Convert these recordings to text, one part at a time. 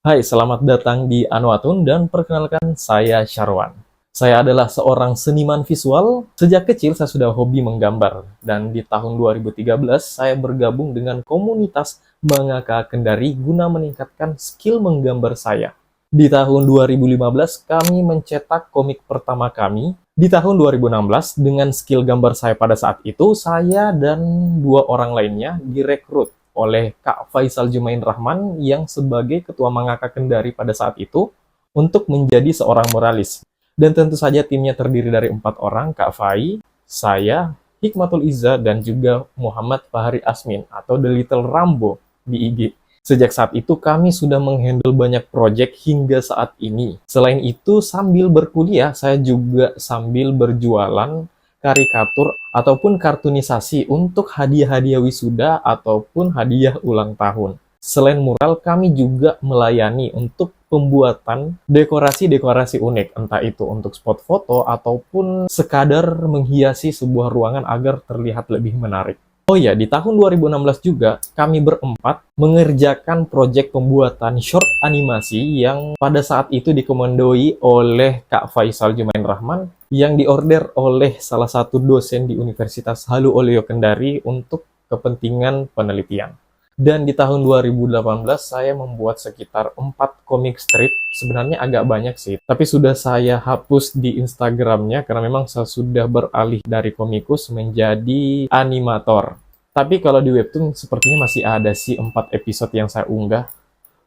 Hai, selamat datang di Anwatun dan perkenalkan saya Syarwan. Saya adalah seorang seniman visual. Sejak kecil saya sudah hobi menggambar dan di tahun 2013 saya bergabung dengan komunitas Mangaka Kendari guna meningkatkan skill menggambar saya. Di tahun 2015 kami mencetak komik pertama kami. Di tahun 2016 dengan skill gambar saya pada saat itu, saya dan dua orang lainnya direkrut oleh Kak Faisal Jumain Rahman yang sebagai Ketua Mangaka Kendari pada saat itu untuk menjadi seorang muralis. Dan tentu saja timnya terdiri dari 4 orang, Kak Fai, saya, Hikmatul Izza, dan juga Muhammad Fahri Asmin atau The Little Rambo di IG. Sejak saat itu kami sudah menghandle banyak proyek hingga saat ini. Selain itu, sambil berkuliah, saya juga sambil berjualan karikatur ataupun kartunisasi untuk hadiah-hadiah wisuda ataupun hadiah ulang tahun. Selain mural, kami juga melayani untuk pembuatan dekorasi-dekorasi unik, entah itu untuk spot foto ataupun sekadar menghiasi sebuah ruangan agar terlihat lebih menarik. Oh ya, di tahun 2016 juga kami berempat mengerjakan proyek pembuatan short animasi yang pada saat itu dikomandoi oleh Kak Faisal Jumain Rahman yang diorder oleh salah satu dosen di Universitas Halu Oleo Kendari untuk kepentingan penelitian. Dan di tahun 2018 saya membuat sekitar 4 komik strip, sebenarnya agak banyak sih, tapi sudah saya hapus di Instagramnya karena memang saya sudah beralih dari komikus menjadi animator. Tapi kalau di webtoon sepertinya masih ada sih 4 episode yang saya unggah.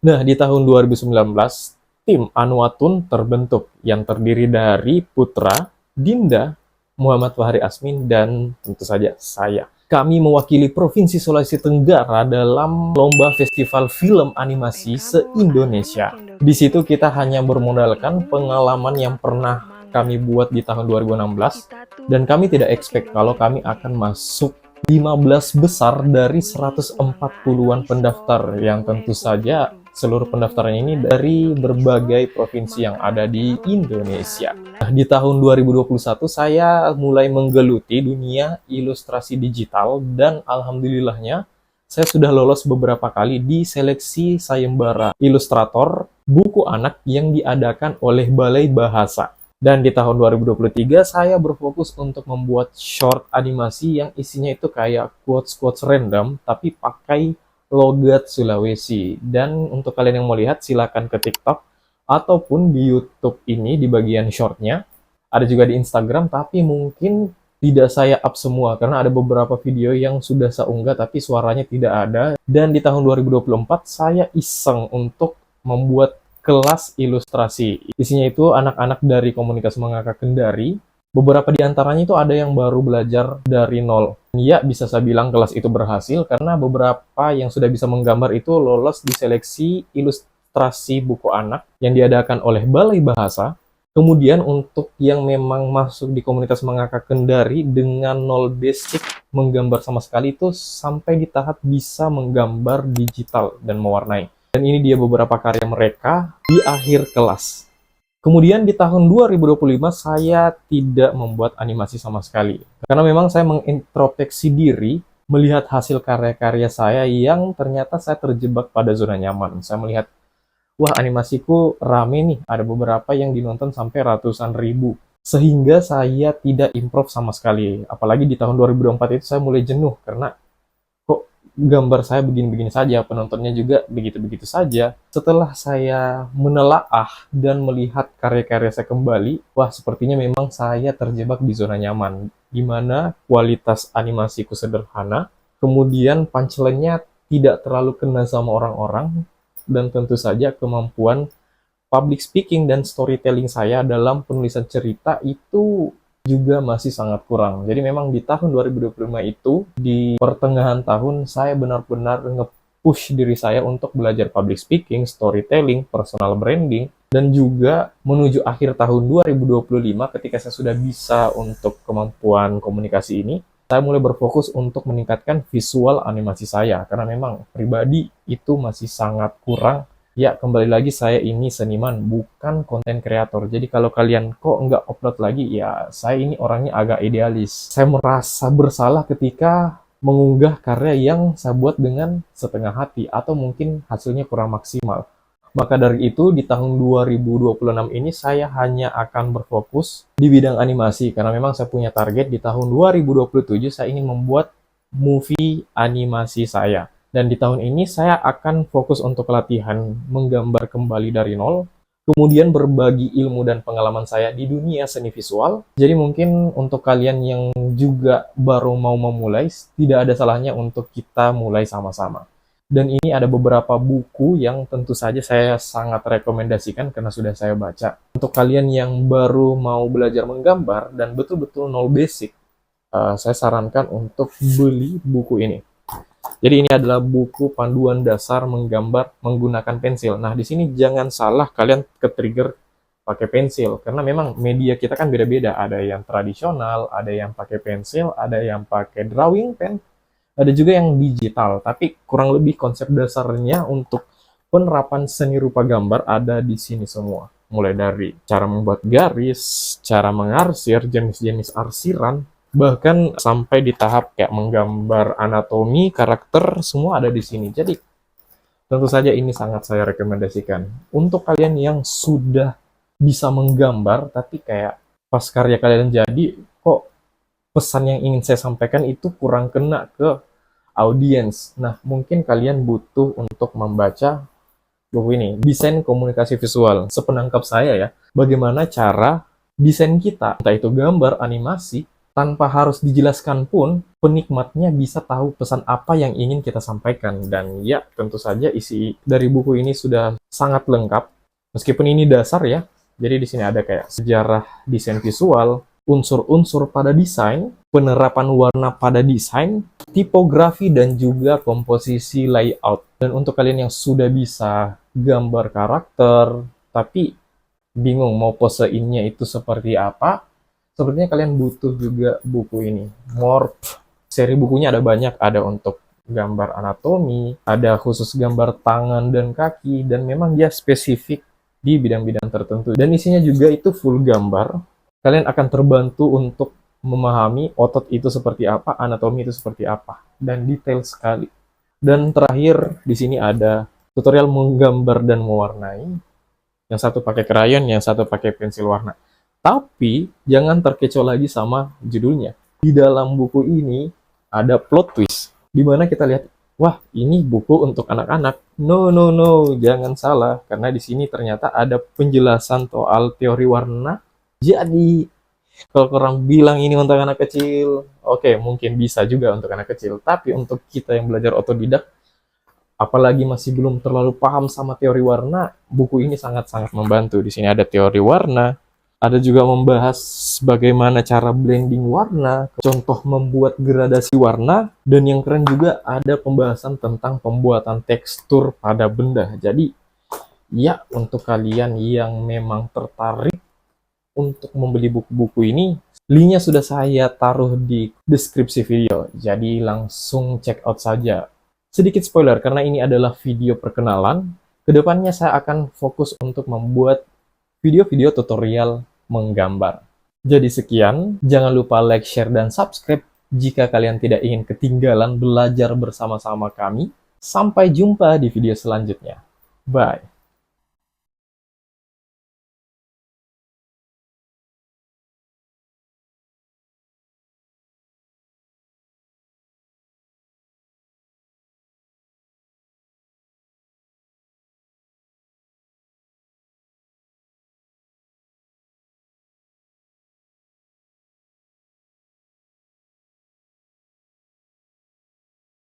Nah, di tahun 2019, tim Anwatun terbentuk yang terdiri dari Putra, Dinda, Muhammad Fahri Asmin, dan tentu saja saya. Kami mewakili Provinsi Sulawesi Tenggara dalam lomba festival film animasi se-Indonesia. Di situ kita hanya bermodalkan pengalaman yang pernah kami buat di tahun 2016, dan kami tidak expect kalau kami akan masuk 15 besar dari 140-an pendaftar yang tentu saja seluruh pendaftaran ini dari berbagai provinsi yang ada di Indonesia. Nah, di tahun 2021 saya mulai menggeluti dunia ilustrasi digital dan alhamdulillahnya saya sudah lolos beberapa kali di seleksi sayembara ilustrator buku anak yang diadakan oleh Balai Bahasa. Dan di tahun 2023 saya berfokus untuk membuat short animasi yang isinya itu kayak quotes-quotes random tapi pakai logat Sulawesi. Dan untuk kalian yang mau lihat silakan ke TikTok ataupun di YouTube ini di bagian shortnya. Ada juga di Instagram tapi mungkin tidak saya up semua karena ada beberapa video yang sudah saya unggah tapi suaranya tidak ada. Dan di tahun 2024 saya iseng untuk membuat kelas ilustrasi. Isinya itu anak-anak dari komunitas Mangaka Kendari. Beberapa di antaranya itu ada yang baru belajar dari nol. Ya, bisa saya bilang kelas itu berhasil karena beberapa yang sudah bisa menggambar itu lolos di seleksi ilustrasi buku anak yang diadakan oleh Balai Bahasa. Kemudian untuk yang memang masuk di komunitas Mangaka Kendari dengan nol basic menggambar sama sekali itu sampai di tahap bisa menggambar digital dan mewarnai. Dan ini dia beberapa karya mereka di akhir kelas. Kemudian di tahun 2025 saya tidak membuat animasi sama sekali. Karena memang saya mengintrospeksi diri, melihat hasil karya-karya saya yang ternyata saya terjebak pada zona nyaman. Saya melihat, wah animasiku rame nih, ada beberapa yang dinonton sampai ratusan ribu. Sehingga saya tidak improve sama sekali. Apalagi di tahun 2024 itu saya mulai jenuh karena kok gambar saya begini-begini saja, penontonnya juga begitu-begitu saja. Setelah saya menelaah dan melihat karya-karya saya kembali, wah sepertinya memang saya terjebak di zona nyaman, di mana kualitas animasiku sederhana, kemudian punchline-nya tidak terlalu kena sama orang-orang, dan tentu saja kemampuan public speaking dan storytelling saya dalam penulisan cerita itu juga masih sangat kurang. Jadi memang di tahun 2025 itu, di pertengahan tahun, saya benar-benar nge-push diri saya untuk belajar public speaking, storytelling, personal branding, dan juga menuju akhir tahun 2025 ketika saya sudah bisa untuk kemampuan komunikasi ini, saya mulai berfokus untuk meningkatkan visual animasi saya, karena memang pribadi itu masih sangat kurang. Ya, kembali lagi saya ini seniman, bukan konten kreator. Jadi kalau kalian kok nggak upload lagi, ya saya ini orangnya agak idealis. Saya merasa bersalah ketika mengunggah karya yang saya buat dengan setengah hati, atau mungkin hasilnya kurang maksimal. Maka dari itu, di tahun 2026 ini saya hanya akan berfokus di bidang animasi, karena memang saya punya target di tahun 2027 saya ingin membuat movie animasi saya. Dan di tahun ini saya akan fokus untuk latihan menggambar kembali dari nol, kemudian berbagi ilmu dan pengalaman saya di dunia seni visual. Jadi mungkin untuk kalian yang juga baru mau memulai, tidak ada salahnya untuk kita mulai sama-sama. Dan ini ada beberapa buku yang tentu saja saya sangat rekomendasikan karena sudah saya baca. Untuk kalian yang baru mau belajar menggambar dan betul-betul nol basic, saya sarankan untuk beli buku ini. Jadi ini adalah buku panduan dasar menggambar menggunakan pensil. Nah, di sini jangan salah kalian ke-trigger pakai pensil, karena memang media kita kan beda-beda. Ada yang tradisional, ada yang pakai pensil, ada yang pakai drawing pen, ada juga yang digital. Tapi kurang lebih konsep dasarnya untuk penerapan seni rupa gambar ada di sini semua. Mulai dari cara membuat garis, cara mengarsir, jenis-jenis arsiran, bahkan sampai di tahap kayak menggambar anatomi, karakter, semua ada di sini. Jadi, tentu saja ini sangat saya rekomendasikan. Untuk kalian yang sudah bisa menggambar, tapi kayak pas karya kalian jadi, kok pesan yang ingin saya sampaikan itu kurang kena ke audiens. Nah, mungkin kalian butuh untuk membaca buku ini, Desain Komunikasi Visual. Sepenangkap saya ya, bagaimana cara desain kita, entah itu gambar, animasi, tanpa harus dijelaskan pun, penikmatnya bisa tahu pesan apa yang ingin kita sampaikan. Dan ya, tentu saja isi dari buku ini sudah sangat lengkap. Meskipun ini dasar ya, jadi di sini ada kayak sejarah desain visual, unsur-unsur pada desain, penerapan warna pada desain, tipografi, dan juga komposisi layout. Dan untuk kalian yang sudah bisa gambar karakter, tapi bingung mau poseinnya itu seperti apa, sepertinya kalian butuh juga buku ini, Morph. Seri bukunya ada banyak, ada untuk gambar anatomi, ada khusus gambar tangan dan kaki, dan memang dia spesifik di bidang-bidang tertentu. Dan isinya juga itu full gambar. Kalian akan terbantu untuk memahami otot itu seperti apa, anatomi itu seperti apa, dan detail sekali. Dan terakhir, di sini ada tutorial menggambar dan mewarnai. Yang satu pakai krayon, yang satu pakai pensil warna. Tapi, jangan terkecoh lagi sama judulnya. Di dalam buku ini, ada plot twist. Di mana kita lihat, wah, ini buku untuk anak-anak. No, no, no, jangan salah. Karena di sini ternyata ada penjelasan soal teori warna. Jadi, kalau orang bilang ini untuk anak kecil, oke, mungkin bisa juga untuk anak kecil. Tapi untuk kita yang belajar otodidak, apalagi masih belum terlalu paham sama teori warna, buku ini sangat-sangat membantu. Di sini ada teori warna, ada juga membahas bagaimana cara blending warna, contoh membuat gradasi warna, dan yang keren juga ada pembahasan tentang pembuatan tekstur pada benda. Jadi, ya untuk kalian yang memang tertarik untuk membeli buku-buku ini, linknya sudah saya taruh di deskripsi video. Jadi langsung check out saja. Sedikit spoiler, karena ini adalah video perkenalan. Kedepannya saya akan fokus untuk membuat video-video tutorial menggambar. Jadi sekian, jangan lupa like, share, dan subscribe jika kalian tidak ingin ketinggalan belajar bersama-sama kami. Sampai jumpa di video selanjutnya. Bye.